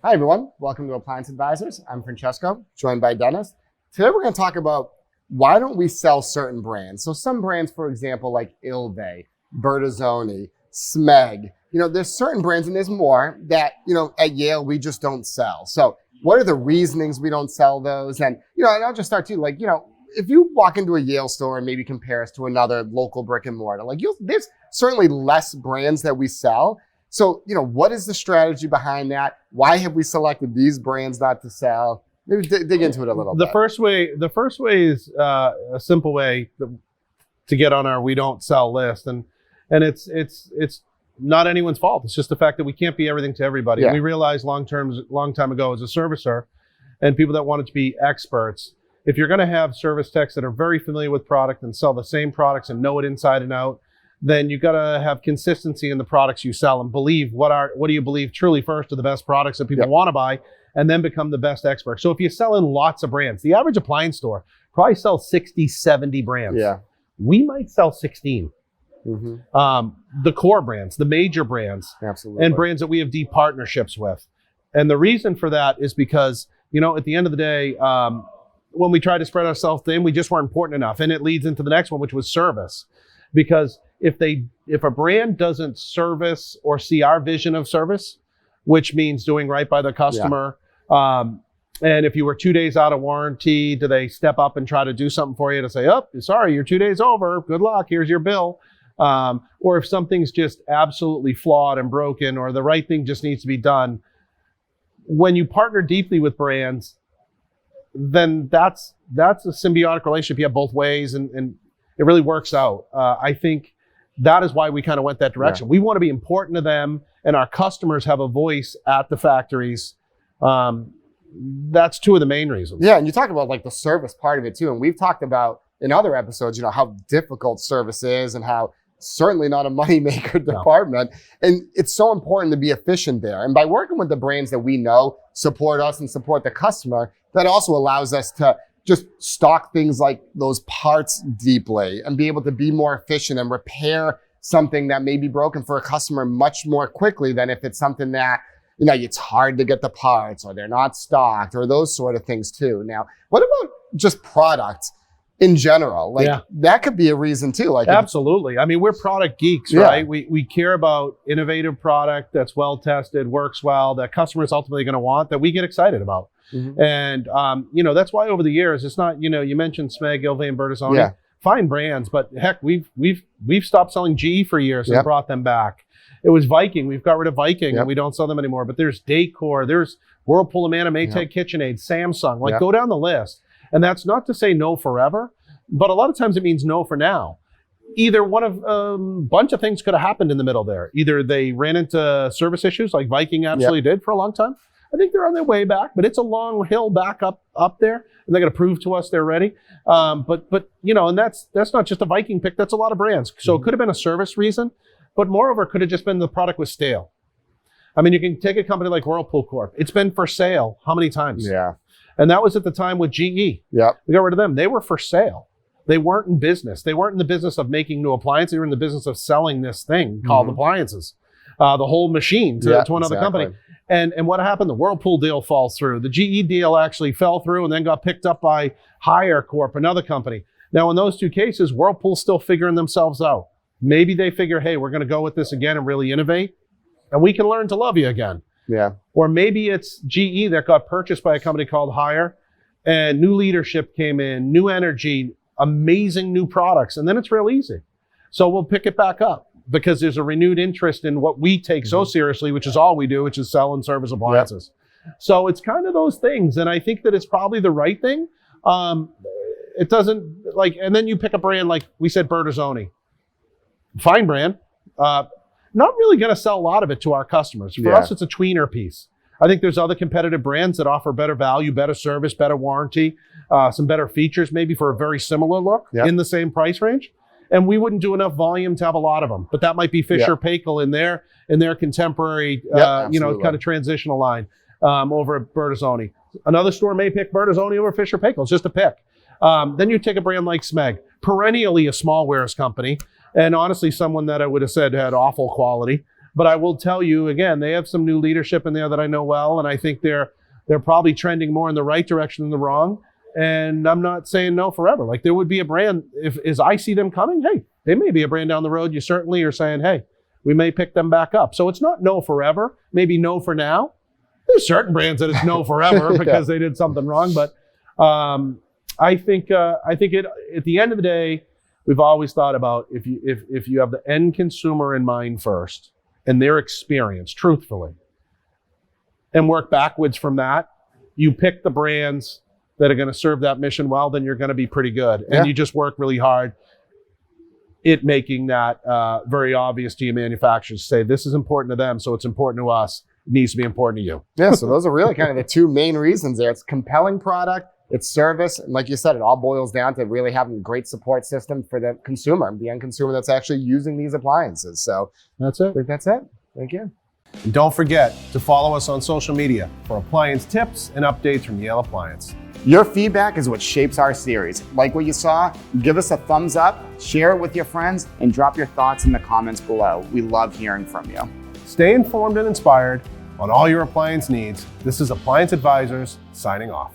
Hi, everyone. Welcome to Appliance Advisors. I'm Francesco, joined by Dennis. Today, we're going to talk about why don't we sell certain brands. So some brands, for example, like Ilve, Bertazzoni, Smeg, there's certain brands, and there's more that, at Yale, we just don't sell. So what are the reasonings we don't sell those? And, and I'll just start too, if you walk into a Yale store and maybe compare us to another local brick and mortar, there's certainly less brands that we sell. So, what is the strategy behind that? Why have we selected these brands not to sell? Maybe dig into it a little bit. The first way is a simple way to get on our we don't sell list, and it's not anyone's fault. It's just the fact that we can't be everything to everybody. Yeah. And we realized long time ago as a servicer, and people that wanted to be experts, if you're going to have service techs that are very familiar with product and sell the same products and know it inside and out, then you got to have consistency in the products you sell and believe what do you believe truly first are the best products that people want to buy, and then become the best expert. So if you sell in lots of brands, the average appliance store probably sells 60, 70 brands. Yeah. We might sell 16. Mm-hmm. The core brands, the major brands, Absolutely. and brands that we have deep partnerships with. And the reason for that is because, at the end of the day, when we try to spread ourselves thin, we just weren't important enough. And it leads into the next one, which was service. Because if a brand doesn't service or see our vision of service, which means doing right by the customer, and if you were 2 days out of warranty, do they step up and try to do something for you to say, oh, sorry, you're 2 days over, good luck, here's your bill. Or if something's just absolutely flawed and broken, or the right thing just needs to be done, when you partner deeply with brands, then that's a symbiotic relationship. You have both ways, and it really works out. I think that is why we kind of went that direction. We want to be important to them, and our customers have a voice at the factories. That's two of the main reasons. Yeah, and you talk about the service part of it too. And we've talked about in other episodes, how difficult service is and how certainly not a moneymaker department. And it's so important to be efficient there. And by working with the brands that we know support us and support the customer, that also allows us to just stock things like those parts deeply and be able to be more efficient and repair something that may be broken for a customer much more quickly than if it's something that, it's hard to get the parts or they're not stocked or those sort of things too. Now, what about just products in general? That could be a reason too. Absolutely. I mean, we're product geeks, right? We care about innovative product that's well tested, works well, that customers ultimately going to want, that we get excited about. Mm-hmm. And, that's why over the years, it's not, you mentioned Smeg, Ilve, and Bertazzoni, fine brands, but heck, we've stopped selling GE for years and brought them back. It was Viking. We've got rid of Viking and we don't sell them anymore, but there's Decor, there's Whirlpool, Amana, Maytag, KitchenAid, Samsung, go down the list. And that's not to say no forever, but a lot of times it means no for now. Either one of a bunch of things could have happened in the middle there. Either they ran into service issues like Viking absolutely did for a long time. I think they're on their way back, but it's a long hill back up there, and they're going to prove to us they're ready. But and that's not just a Viking pick. That's a lot of brands. So it could have been a service reason, but moreover, it could have just been the product was stale. I mean, you can take a company like Whirlpool Corp. It's been for sale how many times? Yeah. And that was at the time with GE. Yeah. We got rid of them. They were for sale. They weren't in business. They weren't in the business of making new appliances. They were in the business of selling this thing called appliances, the whole machine to another company. And what happened? The Whirlpool deal falls through. The GE deal actually fell through and then got picked up by Hire Corp, another company. Now, in those two cases, Whirlpool's still figuring themselves out. Maybe they figure, hey, we're going to go with this again and really innovate, and we can learn to love you again. Yeah. Or maybe it's GE that got purchased by a company called Hire, and new leadership came in, new energy, amazing new products, and then it's real easy. So we'll pick it back up because there's a renewed interest in what we take so seriously, which is all we do, which is sell and service appliances. So it's kind of those things, and I think that it's probably the right thing. It doesn't and then you pick a brand like we said, Bertazzoni, fine brand. Not really going to sell a lot of it to our customers. For us, it's a tweener piece. I think there's other competitive brands that offer better value, better service, better warranty, some better features maybe for a very similar look in the same price range. And we wouldn't do enough volume to have a lot of them. But that might be Fisher-Paykel in their contemporary, kind of transitional line over at Bertazzoni. Another store may pick Bertazzoni over Fisher-Paykel. It's just a pick. Then you take a brand like Smeg, perennially a small wares company, and honestly, someone that I would have said had awful quality. But I will tell you again, they have some new leadership in there that I know well, and I think they're probably trending more in the right direction than the wrong. And I'm not saying no forever. Like there would be a brand, if as I see them coming, hey, they may be a brand down the road. You certainly are saying, hey, we may pick them back up. So it's not no forever, maybe no for now. There's certain brands that it's no forever because they did something wrong. But I think it at the end of the day, we've always thought about if you have the end consumer in mind first and their experience, truthfully, and work backwards from that, you pick the brands that are going to serve that mission well, then you're going to be pretty good. And you just work really hard at making that very obvious to your manufacturers. Say, this is important to them, so it's important to us. It needs to be important to you. Yeah, so those are really kind of the two main reasons there. It's compelling product, it's service, and like you said, it all boils down to really having a great support system for the consumer, the end consumer that's actually using these appliances. So that's it. I think that's it. Thank you. And don't forget to follow us on social media for appliance tips and updates from Yale Appliance. Your feedback is what shapes our series. Like what you saw, give us a thumbs up, share it with your friends, and drop your thoughts in the comments below. We love hearing from you. Stay informed and inspired on all your appliance needs. This is Appliance Advisors signing off.